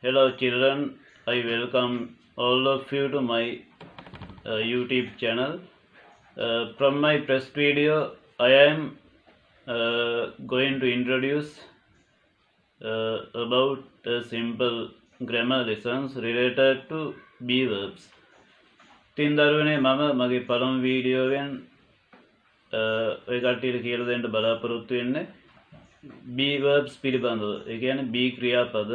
Hello, children. I welcome all of you to my YouTube channel. From my first video, I am going to introduce about simple grammar lessons related to B verbs. තින් දරුවනේ මම මගේ පළමු වීඩියෝවෙන් ඔය කට්ටියට කියලා දෙන්න බලාපොරොත්තු වෙන්නේ B verbs පිළිබඳව. ඒ කියන්නේ B ක්‍රියාපද.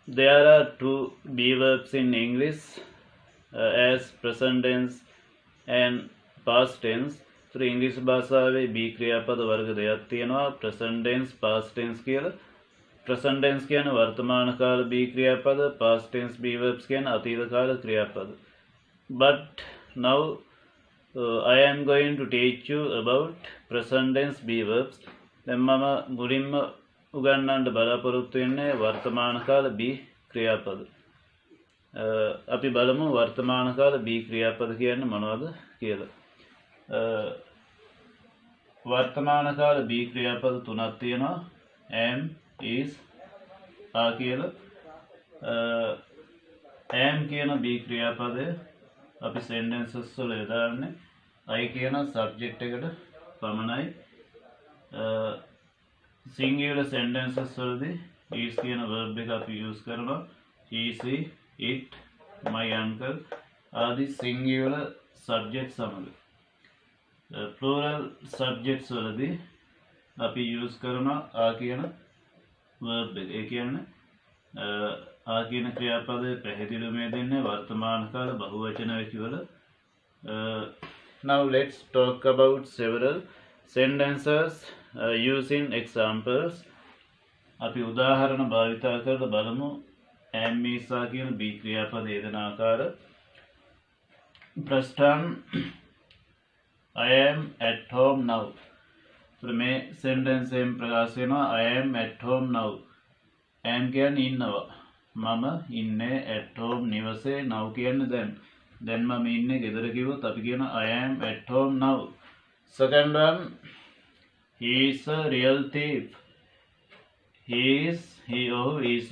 There are two B verbs in English as present tense and past tense. So English භාෂාවේ B ක්‍රියාපද වර්ග දෙකක් තියෙනවා. present tense, past tense කියලා. present tense කියන්නේ වර්තමාන කාල B ක්‍රියාපද, past tense B verbs කියන්නේ අතීත කාල ක්‍රියාපද. But now I am going to teach you about present tense B verbs. දැන් මම මුලින්ම උගන්වන්න බලාපොරොත්තු වෙන්නේ වර්තමාන කාල B ක්‍රියාපද. අපි බලමු වර්තමාන කාල B ක්‍රියාපද කියන්නේ මොනවද කියලා. වර්තමාන කාල B ක්‍රියාපද තුනක් තියෙනවා. am, is, are කියලා. am කියන B ක්‍රියාපදය අපි sentences වල යොදාන්නේ I කියන subject එකට පමණයි. singular sentences වලදී is කියන verb එක අපි use කරනවා. he, she, it, my uncle ආදී singular subject සමග. plural subjects වලදී අපි use කරනවා are කියන verb එක. ඒ කියන්නේ are කියන ක්‍රියාපදයේ පැහැදිලිවම දෙන්නේ වර්තමාන කාල බහුවචන වැකිවල. Now let's talk about several sentences using examples. අපි උදාහරණ භාවිතා කරලා බලමු am, is, are කියන B ක්‍රියාපද යෙදෙන ආකාර. ප්‍රශ්න I am at home now. මේ sentence එකෙන් ප්‍රකාශ වෙනවා I am at home now. am කියන්නේ ඉන්නවා. මම ඉන්නේ at home නිවසේ. now කියන්නේ දැන් මම ඉන්නේ ගෙදර කිව්වොත් අපි කියන I am at home now. second one, he is a real thief. he is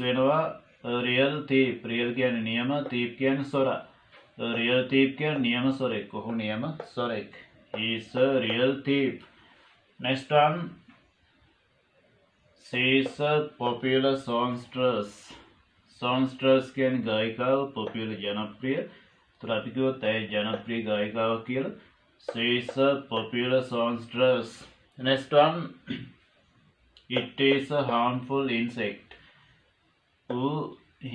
වෙනවා a real thief. real කියන්නේ නියම, thief කියන්නේ සොරා. a real thief කියන්නේ නියම සොරෙක්. ඔහු නියම සොරෙක්. he is a real thief. next one, she is a popular songstress. songstress කියන්නේ ගායිකාව, popular ජනප්‍රිය. ඒතර අපි කිව්වොත් ඇය ජනප්‍රිය ගායිකාවක් කියලා. she is a popular songstress. next one, it is a harmful insect. ඌ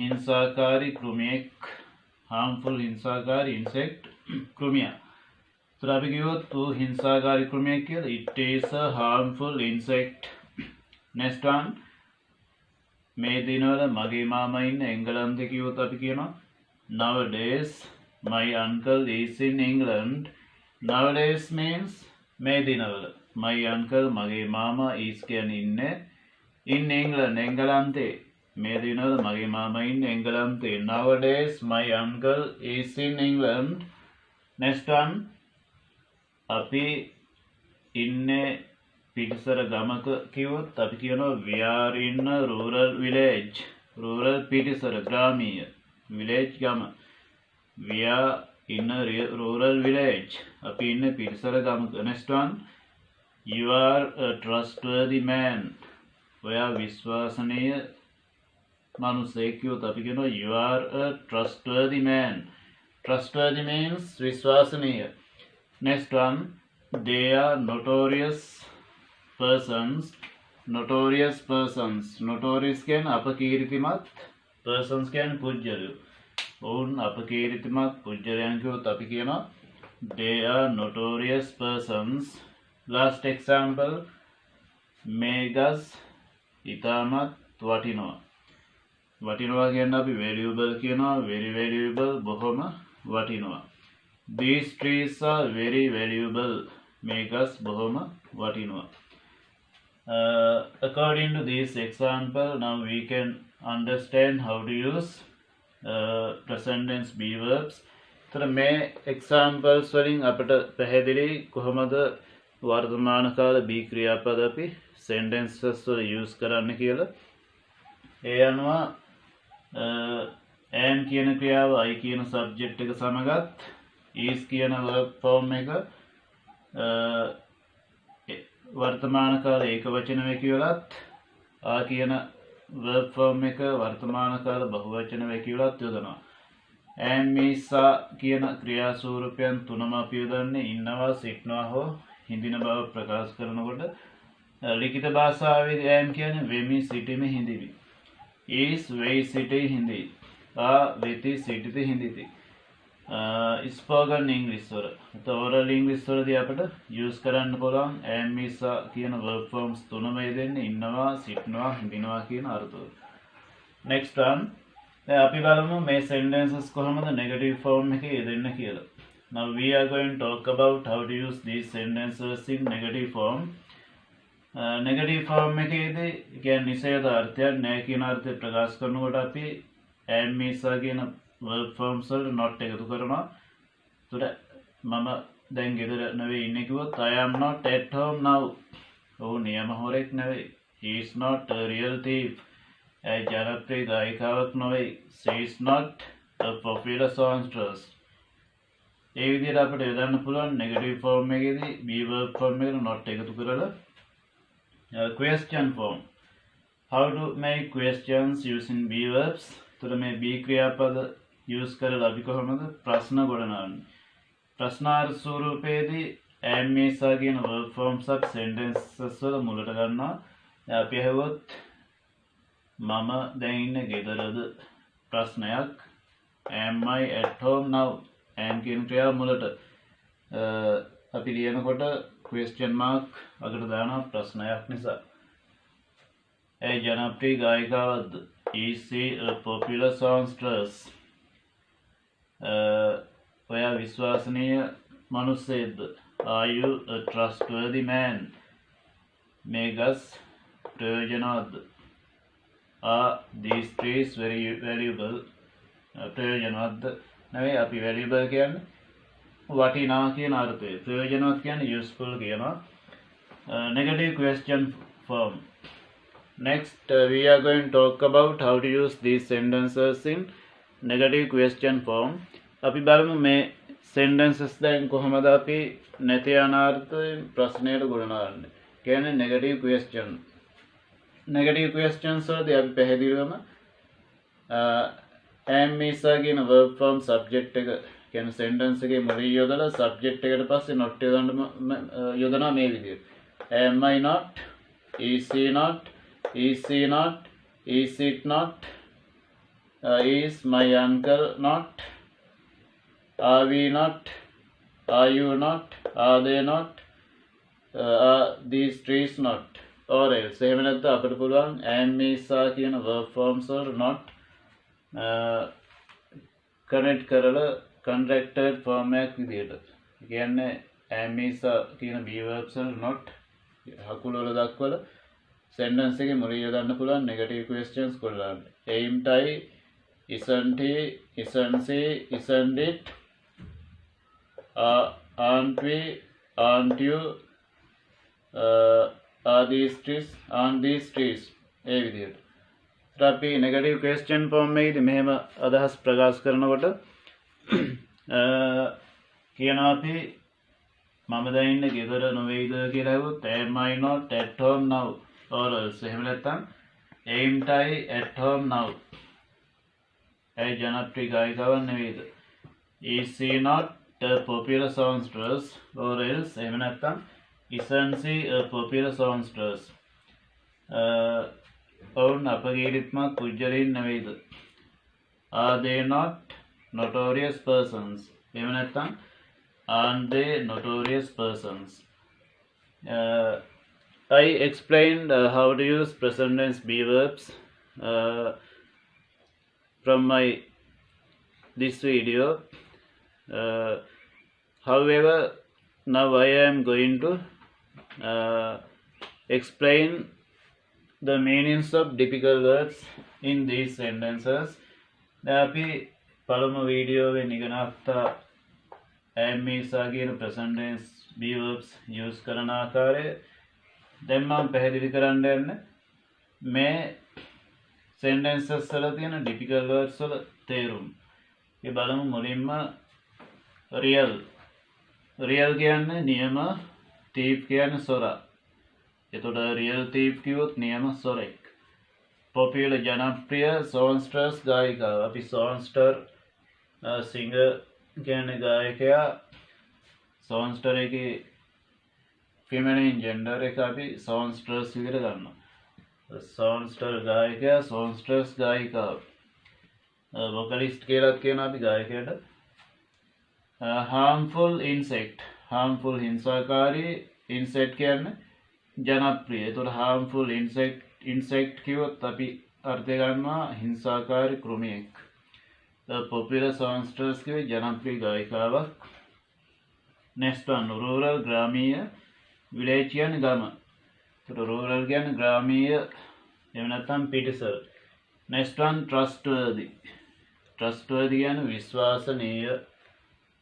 හිංසාකාරී කෘමියෙක්. harmful හිංසාකාරී insect කෘමියා. ඒතර අපි කිව්වොත් ඌ හිංසාකාරී කෘමියෙක් කියලා. it is a harmful insect. next one, මේ දිනවල මගේ මාමා ඉන්න එංගලන්තේ කිව්වොත් අපි කියනවා nowadays my uncle is in England. nowadays means මේ දිනවල. my uncle මගේ මාමා is කියන්නේ ඉන්නේ in England එංගලන්තේ. මේ දිනවල මගේ මාමා ඉන්නේ එංගලන්තේ. nowadays my uncle is in England. next one, අපි ඉන්නේ පිටිසර ගමක කිව්වොත් අපි කියනවා we are in a rural village. rural පිටිසර ග්‍රාමීය, village ගම. we are in a rural village. අපි ඉන්නේ පිටිසර ගමක. next one, you are a trustworthy man. ඔයා විශ්වාසනීය මනුස්සයෙක් කිව්වොත් අපි කියනවා you are a trustworthy man. trustworthy means විශ්වාසනීය. next one, they are notorious persons. notorious persons. notorious කියන්නේ අපකීර්තිමත්, persons කියන්නේ පුජ්‍යලයෝ. ඔවුන් අපකීර්තිමත් පුජ්‍යලයන් කිව්වොත් අපි කියනවා they are notorious persons. last example, මේ ගස් ඉතාමත් වටිනවා. වටිනවා කියන්නේ අපි valuable කියනවා. very valuable බොහොම වටිනවා. these trees are very valuable. මේ ගස් බොහොම වටිනවා. According to this example, now we can understand how to use present tense B verbs. तर මේ examples වලින් අපිට පැහැදිලි කොහොමද වර්තමාන කාල B ක්‍රියාපද අපි sentences වල use කරන්න කියලා. ඒ අනුව am කියන ක්‍රියාව I කියන සබ්ජෙක්ට් එක සමගත් is කියන verb form එක වර්තමාන කාල ඒක වචන කියලත් ආ කියන verb form එක වර්තමාන කාල බහුවචන කියලත් යොදනවා. am is කියන ක්‍රියා ස්වරූපයන් තුනම අපි යොදන්නේ ඉන්නවා සිටනවා හෝ හිඳින බව ප්‍රකාශ කරනකොට ලිඛිත භාෂාවේදී am කියන්නේ වෙමි සිටිමි හිඳිමි. is වෙයි සිටි හිඳි. වෙති සිටිති හිඳිති. ස්පෝකන් ඉංග්‍රීසි වල තෝරල් ඉංග්‍රීසි වලදී අපිට යූස් කරන්න පුළුවන් am is කියන verb forms තුනම යෙදෙන්නේ ඉන්නවා සිටනවා හිඳිනවා කියන අර්ථවල. next one දැන් අපි බලමු මේ sentences කොහොමද negative form එකේ යෙදෙන්නේ කියලා. now we are going to talk about how to use these sentences in negative form. negative form එකේදී කියන්නේ නිෂේධ අර්ථයක් නැහැ කියන අර්ථය ප්‍රකාශ කරනකොට අපි am is කියන verb forms වලට not එකතු කරනවා. ඒතර මම දැන් ගෙදර නෙවෙයි ඉන්නේ කිව්වොත් I am not at home now. ඔව් නියම හොරෙක් නෙවෙයි. he is not a real thief. ඒ ජනප්‍රිය ගායිකාවක් නෙවෙයි. she is not a popular songstress. ඒ විදිහට අපිට යොදන්න පුළුවන් negative form එකේදී be verb form එකට not එකතු කරලා. question form. how to make questions using be verbs. එතකොට මේ be ක්‍රියාපද use කරලා අපි කොහොමද ප්‍රශ්න ගොඩනගන්නේ? ප්‍රශ්නාර්ථ ස්වරූපයේදී am is කියන verb forms එක sentences වල මුලට ගන්නවා. අපි අහුවොත් මම දැන් ඉන්නේ ගෙදරද ප්‍රශ්නයක්. am I at home now? am කියන ක්‍රියාව මුලට අපි ලියනකොට question mark අගට දානවා ප්‍රශ්නයක් නිසා. ඒ ජනප්‍රිය ගායිකාවක්ද? is she a popular songstress? ඔයා විශ්වාසනීය මනුස්සයෙක්ද? are you a trustworthy man? මේ ගස් ප්‍රයෝජනවත්ද? are these trees very valuable? ප්‍රයෝජනවත්ද නෙවෙයි අපි valuable කියන්නේ වටිනා කියන අර්ථය. ප්‍රයෝජනවත් කියන්නේ useful කියනවා. negative question form. next we are going to talk about how to use these sentences in negative question form. අපි බලමු මේ sentences දැන් කොහොමද අපි නැති අනාර්ථයෙන් ප්‍රශ්නයට ගොඩනගන්නේ. කියන්නේ negative question. negative questions වලදී අපි පැහැදිලිවම am is කියන verb form subject එක කියන්නේ sentence එකේ මුලින් යොදලා subject එකට පස්සේ not යොදනවා මේ විදිහට. am I not? is he not? is he not? is it not? is my uncle not? are we not? are you not? are they not? are these trees not? or else එහෙම නැත්නම් අපිට පුළුවන් am is කියන verb forms වල not connect කරලා contracted form එකක් විදිහට. කියන්නේ am is කියන be verbs වල not හකුල වල දක්වලා sentence එකේ මුලින් යොදන්න පුළුවන් negative questions කොල්ලන්න. ain't I? isn't he? isn't she? isn't it? aren't we? aren't you? are these trees? aren't these trees? ඒ විදිහට. අපි negative question form එකේදී මෙහෙම අදහස් ප්‍රකාශ කරනකොට කියනවා අපි මම දැන් ඉන්නේ ගෙදර නොවේද කියලා හෙව්වොත් am I not at home now? or else එහෙම නැත්නම් ain't I at home now? ඒ ජනප්‍රිය ගායිකාවක් නෙවෙයිද? is she not a popular songstress? or else එහෙම නැත්නම් isn't she a popular songstress? ඔවුන් අපගේ රිත්මත් පුජ්‍යලීන් නෙවෙයිද? are they not notorious persons? එහෙම නැත්නම් aren't they notorious persons? I explained how to use present tense be verbs from this video. However, now I am going to explain the meanings of difficult words in these sentences. අපි පළමු වීඩියෝවේ ඉගෙන ගත්තා am is කියන present tense be verbs use කරන ආකාරය. දැන් මම පැහැදිලි කරන්න යන්නේ මේ sentences වල තියෙන difficult words වල තේරුම්. ඒ බලමු මුලින්ම real. real කියන්නේ නියම, thief කියන්නේ සොරා. එතකොට real thief කිව්වොත් නියම සොරෙක්. popular ජනප්‍රිය songstress ගායිකාව. අපි songster singer කියන්නේ ගායකයා. songster එකේ feminine gender එක අපි songstress විදිහට ගන්නවා. songster ගායකයා songstress ගායිකාව. vocalist කියලාත් කියනවා අපි ගායකයාට. harmful insect හිංසාකාරී insect කියන්නේ ජනප්‍රිය. එතකොට harmful insect කිව්වොත් අපි අර්ථය ගන්නවා හිංසාකාරී කෘමියෙක්. popular songstress කිව්වේ ජනප්‍රිය ගායිකාවක්. next one rural ග්‍රාමීය village කියන්නේ ගම. එතකොට rural කියන්නේ ග්‍රාමීය එහෙම නැත්නම් පිටිසර. next one trustworthy කියන්නේ විශ්වාසනීය.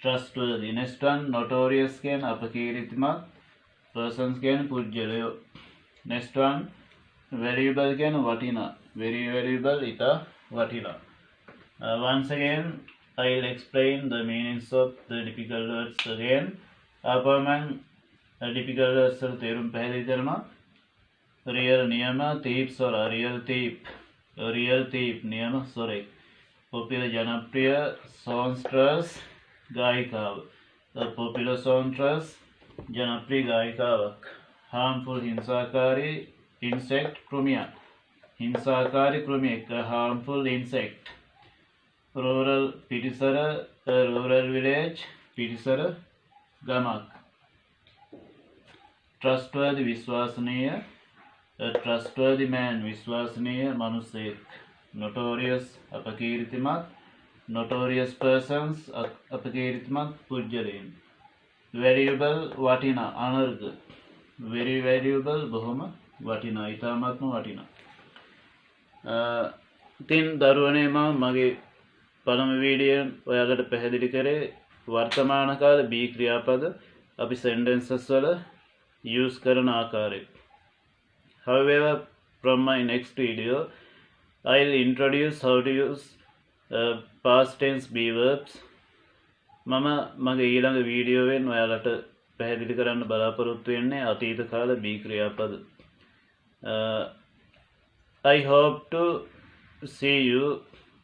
trustworthy. next one notorious කියන්නේ අපකීර්තිමත්. persons කියන්නේ පුජ්‍යලයෝ. next one valuable කියන්නේ වටිනා. very valuable ඉතා වටිනා. once again I'll explain the meanings of the difficult words again. අපමණ difficult words වල තේරුම් පැහැදිලි කරනවා. real නියම, thief සොරා. real thief නියම සොරෙක්. popular ජනප්‍රිය songstress ගායිකාව. popular songstress ජනප්‍රිය ගායිකාවක්. harmful හිංසාකාරී insect කෘමියක්. හිංසාකාරී කෘමියෙක් harmful insect. rural පිටිසර rural village පිටිසර ගමක්. trustworthy විශ්වාසනීය trustworthy man විශ්වාසනීය මනුස්සයෙක්. notorious අපකීර්තිමත් notorious persons අපකීර්තිමත් පුජ්‍යලයන්. valuable වටිනා අනර්ග. very valuable බොහොම වටිනා ඉතාමත්ම වටිනා. ඉතින් දරුවනේ මගේ පළමු වීඩියෝෙන් ඔයාලට පැහැදිලි කරේ වර්තමාන කාල be ක්‍රියාපද අපි sentences වල use කරන ආකාරය. However, from my next video I'll introduce how to use past tense be verbs. මගේ ඊළඟ වීඩියෝවෙන් ඔයාලට පැහැදිලි කරන්න බලාපොරොත්තු වෙන්නේ අතීත කාල be ක්‍රියාපද. I hope to see you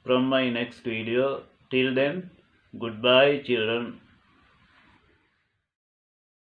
from my next video. Till then, goodbye children.